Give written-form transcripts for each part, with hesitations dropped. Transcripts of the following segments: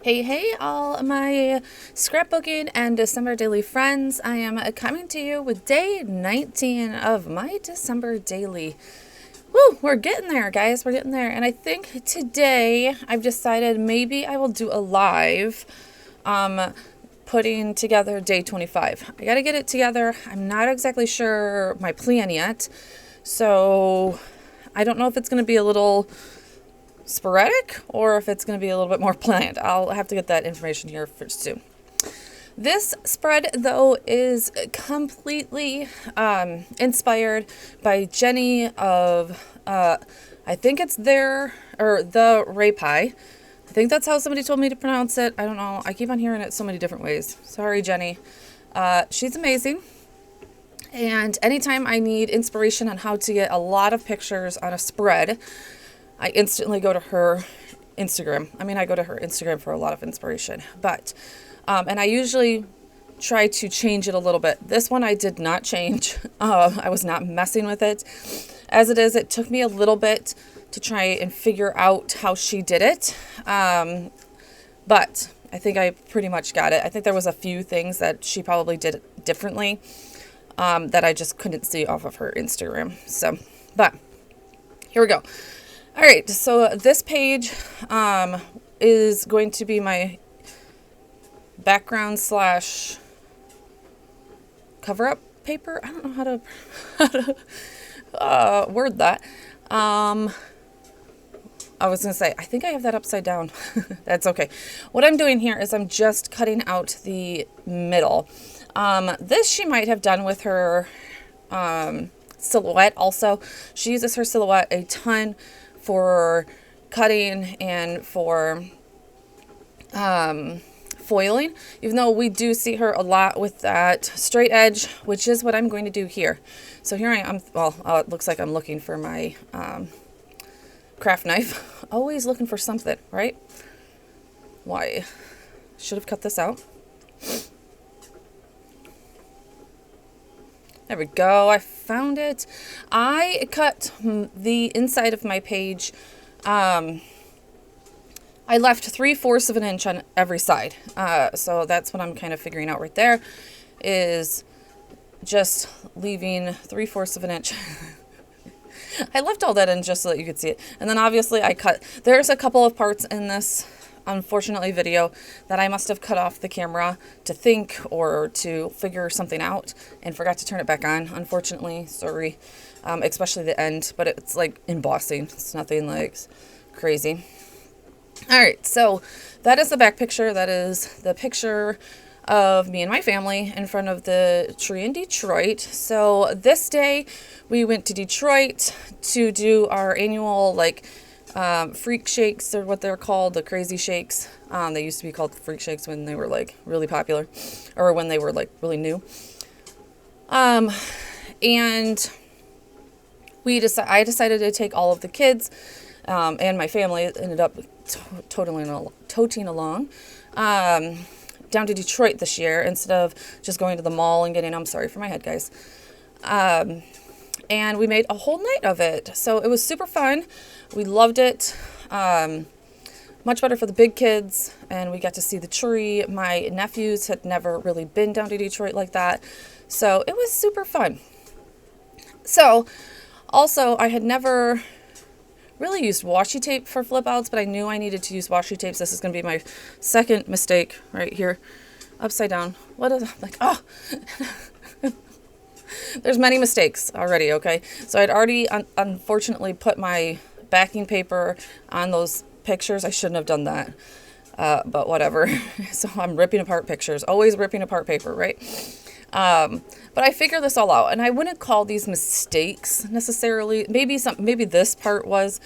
Hey, all my scrapbooking and December daily friends. I am coming to you with day 19 of my December daily. Woo, we're getting there, guys. We're getting there. And I think today I've decided maybe I will do a live putting together day 25. I got to get it together. I'm not exactly sure my plan yet. So I don't know if it's going to be a little sporadic or if it's going to be a little bit more planned. I'll have to get that information here soon. This spread, though, is completely inspired by Jenny of, I think it's the Ray Pie. I think that's how somebody told me to pronounce it. I don't know. I keep on hearing it so many different ways. Sorry, Jenny. She's amazing. And anytime I need inspiration on how to get a lot of pictures on a spread, I instantly go to her Instagram. I go to her Instagram for a lot of inspiration. But, and I usually try to change it a little bit. This one I did not change. I was not messing with it. As it is, it took me a little bit to try and figure out how she did it. But I think I pretty much got it. I think there was a few things that she probably did differently that I just couldn't see off of her Instagram. So, but here we go. All right, so this page is going to be my background slash cover up paper. I don't know how to word that. I was going to say, I think I have that upside down. That's okay. What I'm doing here is I'm just cutting out the middle. This she might have done with her silhouette also. She uses her silhouette a ton for cutting and for foiling, even though we do see her a lot with that straight edge, which is what I'm going to do here. So here I am. Well, it looks like I'm looking for my craft knife. Always looking for something, right? Why? Should have cut this out. There we go. I found it. I cut the inside of my page. I left 3/4 of an inch on every side. So that's what I'm kind of figuring out right there, is just leaving 3/4 of an inch. I left all that in just so that you could see it. And then obviously I cut. There's a couple of parts in this, unfortunately, video that I must have cut off the camera to think or to figure something out and forgot to turn it back on, unfortunately. Sorry. Especially the end, but it's like embossing. It's nothing like crazy. All right, so that is the back picture. That is the picture of me and my family in front of the tree in Detroit. So this day we went to Detroit to do our annual freak shakes, or what they're called, the crazy shakes. They used to be called freak shakes when they were like really popular, or when they were like really new. And I decided to take all of the kids, and my family ended up toting along down to Detroit this year instead of just going to the mall and getting, I'm sorry for my head, guys. And we made a whole night of it. So it was super fun. We loved it. Much better for the big kids. And we got to see the tree. My nephews had never really been down to Detroit like that. So it was super fun. So also, I had never really used washi tape for flip outs, but I knew I needed to use washi tapes. This is going to be my second mistake right here. Upside down. What is, like, oh. There's many mistakes already, okay? So I'd already, unfortunately, put my backing paper on those pictures. I shouldn't have done that, but whatever. So I'm ripping apart pictures. Always ripping apart paper, right? But I figured this all out, and I wouldn't call these mistakes necessarily. Maybe this part was,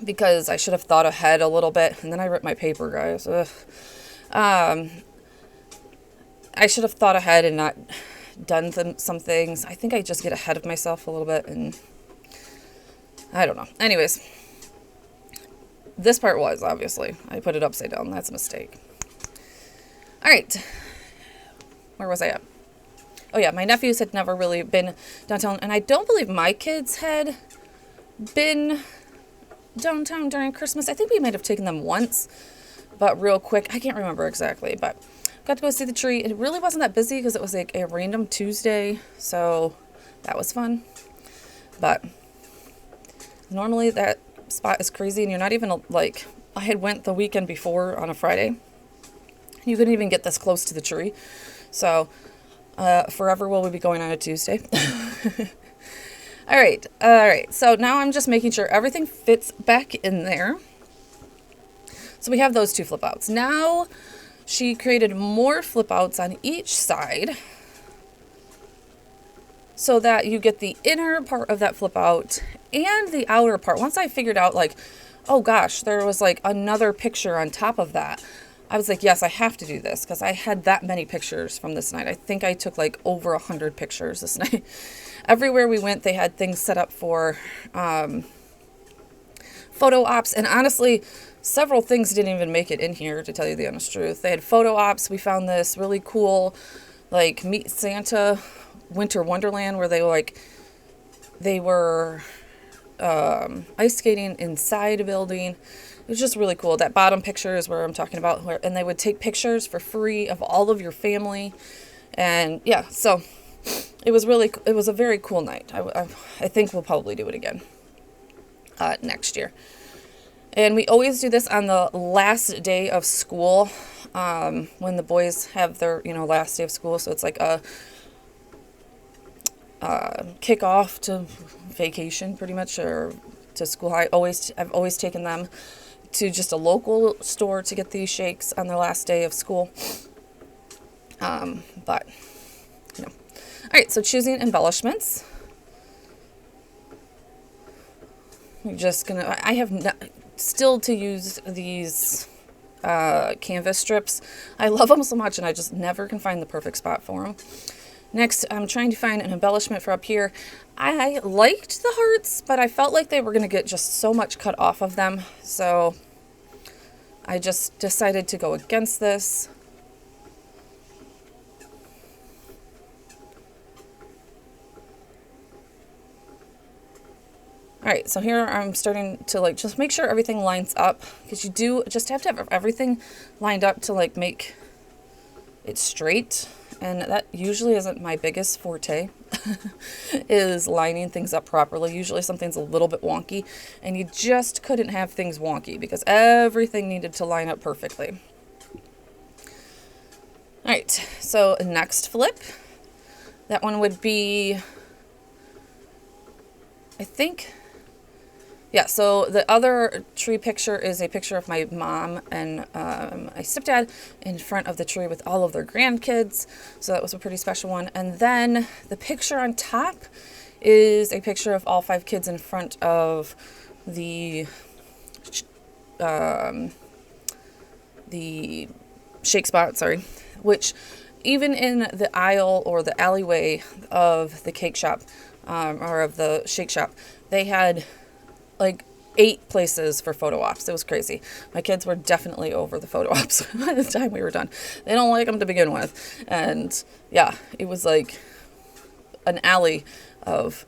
because I should have thought ahead a little bit, and then I ripped my paper, guys. Ugh. I should have thought ahead and not done some things. I think I just get ahead of myself a little bit, and I don't know. Anyways, this part was, obviously, I put it upside down. That's a mistake. All right. Where was I at? Oh yeah, my nephews had never really been downtown, and I don't believe my kids had been downtown during Christmas. I think we might have taken them once, but real quick. I can't remember exactly, but got to go see the tree. It really wasn't that busy because it was like a random Tuesday, so that was fun. But normally that spot is crazy, and you're not even like, I had went the weekend before on a Friday. You couldn't even get this close to the tree. So forever will we be going on a Tuesday. All right. So now I'm just making sure everything fits back in there. So we have those two flip outs. Now she created more flip outs on each side so that you get the inner part of that flip out and the outer part. Once I figured out like, oh gosh, there was like another picture on top of that, I was like, yes, I have to do this because I had that many pictures from this night. I think I took like over 100 pictures this night. Everywhere we went, they had things set up for photo ops. And honestly, several things didn't even make it in here, to tell you the honest truth. They had photo ops. We found this really cool, like, Meet Santa Winter Wonderland where they were ice skating inside a building. It was just really cool. That bottom picture is where I'm talking about, and they would take pictures for free of all of your family. And yeah, so it was a very cool night. I think we'll probably do it again next year. And we always do this on the last day of school, when the boys have their, last day of school. So it's like a kickoff to vacation, pretty much, or to school. I've always taken them to just a local store to get these shakes on their last day of school. But all right. So choosing embellishments. I'm just gonna. I have still to use these canvas strips. I love them so much, and I just never can find the perfect spot for them. Next, I'm trying to find an embellishment for up here. I liked the hearts, but I felt like they were going to get just so much cut off of them. So I just decided to go against this. All right, so here I'm starting to just make sure everything lines up, because you do just have to have everything lined up to make it straight. And that usually isn't my biggest forte, is lining things up properly. Usually something's a little bit wonky, and you just couldn't have things wonky because everything needed to line up perfectly. All right, so next flip. That one would be, I think, yeah, so the other tree picture is a picture of my mom and my stepdad in front of the tree with all of their grandkids. So that was a pretty special one. And then the picture on top is a picture of all 5 kids in front of the shake spot, which even in the aisle or the alleyway of the cake shop, or of the shake shop, they had 8 places for photo ops. It was crazy. My kids were definitely over the photo ops by the time we were done. They don't like them to begin with. And yeah, it was like an alley of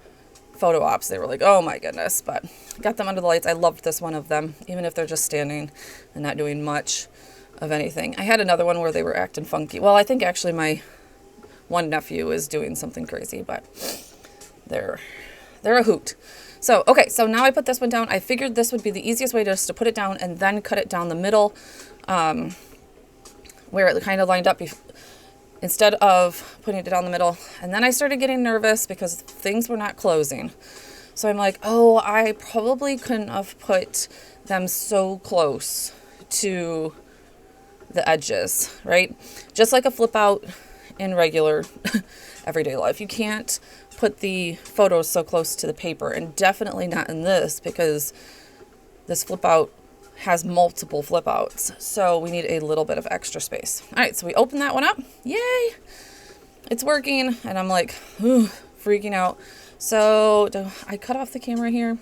photo ops. They were like, oh my goodness, but got them under the lights. I loved this one of them, even if they're just standing and not doing much of anything. I had another one where they were acting funky. Well, I think actually my one nephew is doing something crazy, but they're a hoot. So, okay, so now I put this one down. I figured this would be the easiest way just to put it down and then cut it down the middle, where it kind of lined up instead of putting it down the middle. And then I started getting nervous because things were not closing. So I'm like, oh, I probably couldn't have put them so close to the edges, right? Just like a flip out in regular everyday life. You can't put the photos so close to the paper, and definitely not in this, because this flip out has multiple flip outs. So we need a little bit of extra space. All right, so we open that one up. Yay! It's working, and I'm like, freaking out. So do I cut off the camera here?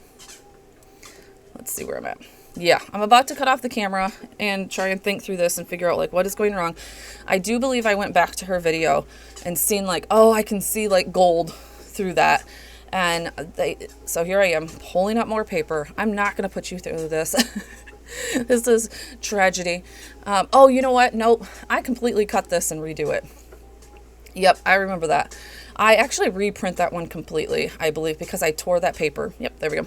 Let's see where I'm at. Yeah, I'm about to cut off the camera and try and think through this and figure out what is going wrong. I do believe I went back to her video and seen oh, I can see gold through that. And so here I am pulling up more paper. I'm not going to put you through this. This is tragedy. Oh, you know what? Nope. I completely cut this and redo it. Yep, I remember that. I actually reprint that one completely, I believe, because I tore that paper. Yep, there we go.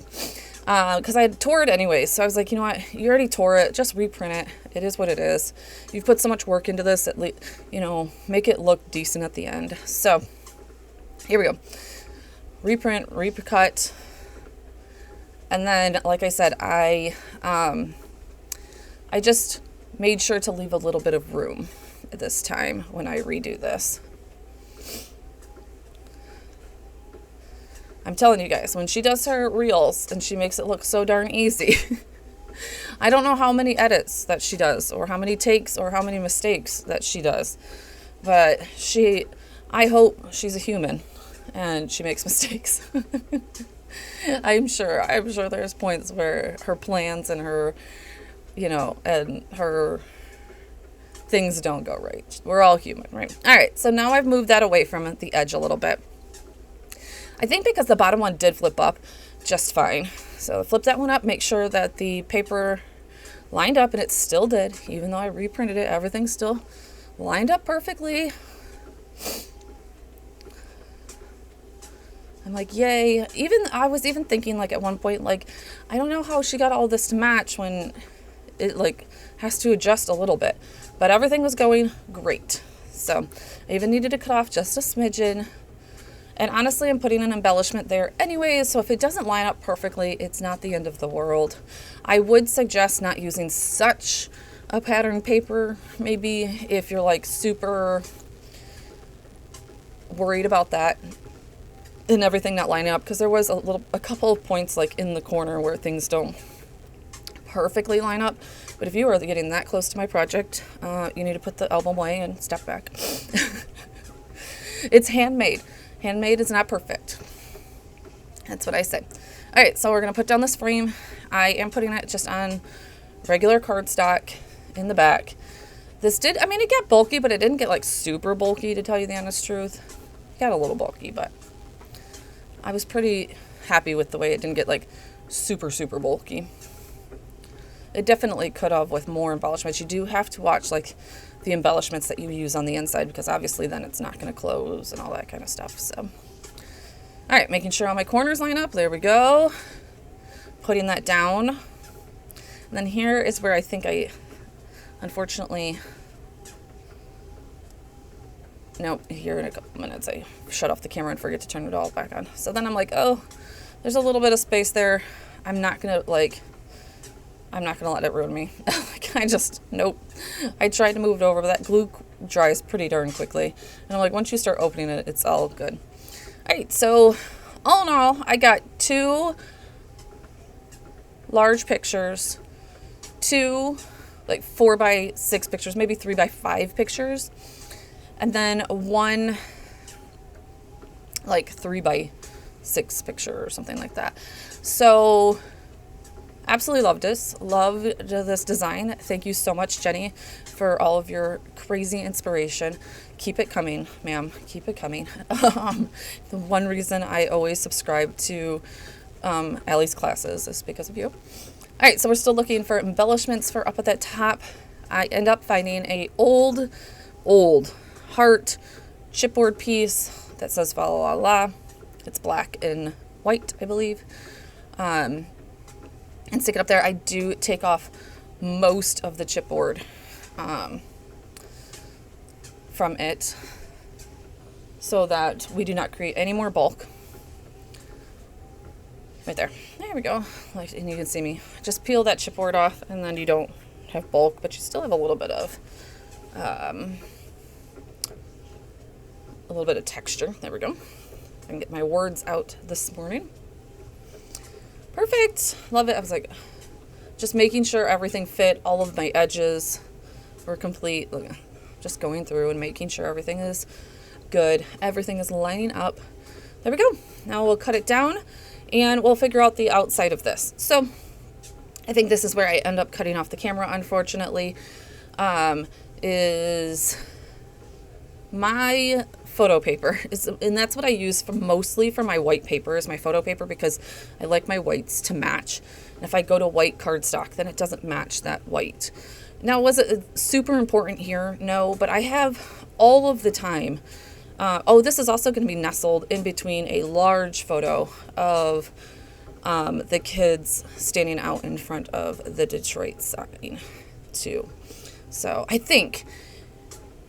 Because I tore it anyway. So I was like, you know what? You already tore it. Just reprint it. It is what it is. You've put so much work into this, at least, you know, make it look decent at the end. So here we go. Reprint, recut. And then, like I said, I just made sure to leave a little bit of room this time when I redo this. I'm telling you guys, when she does her reels and she makes it look so darn easy, I don't know how many edits that she does or how many takes or how many mistakes that she does, but I hope she's a human and she makes mistakes. I'm sure there's points where her plans and her, you know, and her things don't go right. We're all human, right? All right, so now I've moved that away from the edge a little bit. I think because the bottom one did flip up just fine. So flip that one up, make sure that the paper lined up, and it still did. Even though I reprinted it, everything still lined up perfectly. I'm like, yay. I was even thinking, like, at one point, like, I don't know how she got all this to match when it, like, has to adjust a little bit. But everything was going great. So I even needed to cut off just a smidgen. And honestly, I'm putting an embellishment there anyways, so if it doesn't line up perfectly, it's not the end of the world. I would suggest not using such a pattern paper, maybe if you're like super worried about that and everything not lining up, because there was a couple of points like in the corner where things don't perfectly line up. But if you are getting that close to my project, you need to put the album away and step back. It's handmade. Handmade is not perfect. That's what I say. All right, so we're going to put down this frame. I am putting it just on regular cardstock in the back. This did, I mean, it got bulky, but it didn't get like super bulky, to tell you the honest truth. It got a little bulky, but I was pretty happy with the way it didn't get like super, super bulky. It definitely could have with more embellishments. You do have to watch like the embellishments that you use on the inside, because obviously then it's not going to close and all that kind of stuff. So, all right, making sure all my corners line up. There we go. Putting that down. And then here is where I think unfortunately, nope, here in a couple minutes I shut off the camera and forget to turn it all back on. So then I'm like, oh, there's a little bit of space there. I'm not going to let it ruin me. Nope. I tried to move it over, but that glue dries pretty darn quickly. And I'm like, once you start opening it, it's all good. All right, so all in all, I got 2 large pictures, 2 like 4x6 pictures, maybe 3x5 pictures, and then 1 like 3x6 picture or something like that. So absolutely loved this design. Thank you so much, Jenny, for all of your crazy inspiration. Keep it coming, ma'am. Keep it coming. The one reason I always subscribe to Allie's classes is because of you. All right, so we're still looking for embellishments for up at that top. I end up finding a old heart chipboard piece that says fa la la. It's black and white, I believe. And stick it up there. I do take off most of the chipboard from it so that we do not create any more bulk. Right there. There we go. And you can see me. Just peel that chipboard off, and then you don't have bulk, but you still have a little bit of texture. There we go. I can get my words out this morning. Perfect. Love it. I was like, just making sure everything fit. All of my edges were complete. Just going through and making sure everything is good. Everything is lining up. There we go. Now we'll cut it down and we'll figure out the outside of this. So I think this is where I end up cutting off the camera, unfortunately, is my photo paper is, and that's what I use for mostly for my white paper, is my photo paper, because I like my whites to match. And if I go to white cardstock, then it doesn't match that white. Now, was it super important here? No, but I have all of the time. This is also going to be nestled in between a large photo of the kids standing out in front of the Detroit sign too. So I think,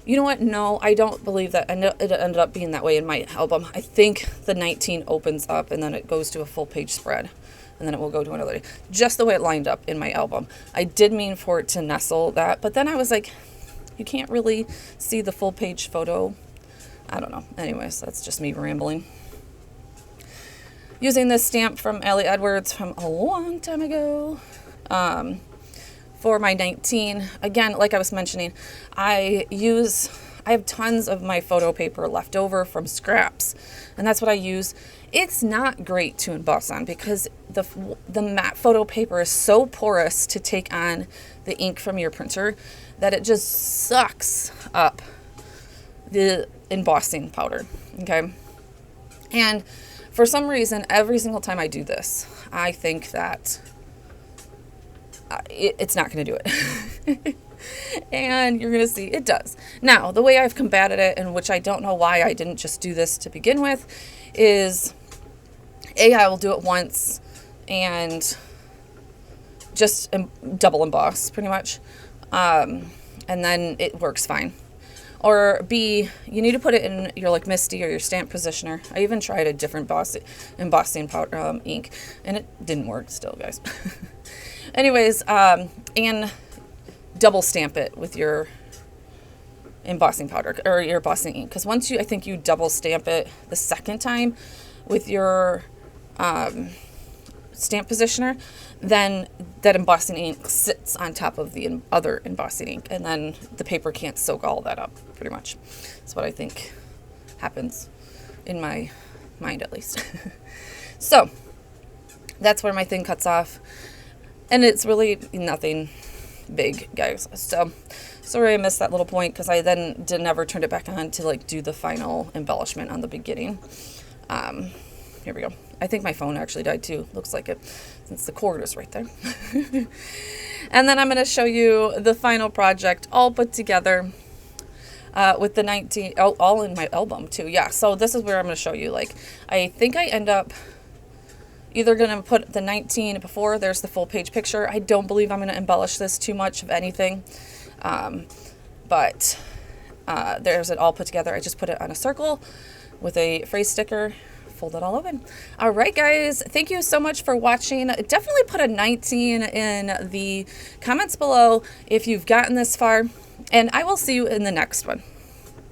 you know what? No, I don't believe that. It ended up being that way in my album. I think the 19 opens up and then it goes to a full page spread. And then it will go to another, just the way it lined up in my album. I did mean for it to nestle that, but then I was like, you can't really see the full page photo. I don't know. Anyways, that's just me rambling. Using this stamp from Allie Edwards from a long time ago. For my 19, again, like I was mentioning, I have tons of my photo paper left over from scraps, and that's what I use. It's not great to emboss on because the matte photo paper is so porous to take on the ink from your printer that it just sucks up the embossing powder, okay? And for some reason, every single time I do this, I think that it's not going to do it. And you're going to see it does. Now, the way I've combated it, and which I don't know why I didn't just do this to begin with, is I will do it once and just double emboss pretty much. And then it works fine. Or B, you need to put it in your like Misty or your stamp positioner. I even tried a different embossing powder ink, and it didn't work still, guys. Anyways, and double stamp it with your embossing powder or your embossing ink. Because once I think you double stamp it the second time with your stamp positioner, then that embossing ink sits on top of the other embossing ink, and then the paper can't soak all that up, pretty much. That's what I think happens in my mind, at least. So that's where my thing cuts off, and it's really nothing big, guys. So sorry I missed that little point, because I then never turned it back on to like do the final embellishment on the beginning. Here we go. I think my phone actually died too. Looks like it, since the cord is right there. And then I'm going to show you the final project all put together with the 19, all in my album too. Yeah, so this is where I'm going to show you. Like, I think I end up either going to put the 19 before there's the full page picture. I don't believe I'm going to embellish this too much of anything. But there's it all put together. I just put it on a circle with a phrase sticker, fold it all open. All right, guys, thank you so much for watching. Definitely put a 19 in the comments below if you've gotten this far, and I will see you in the next one.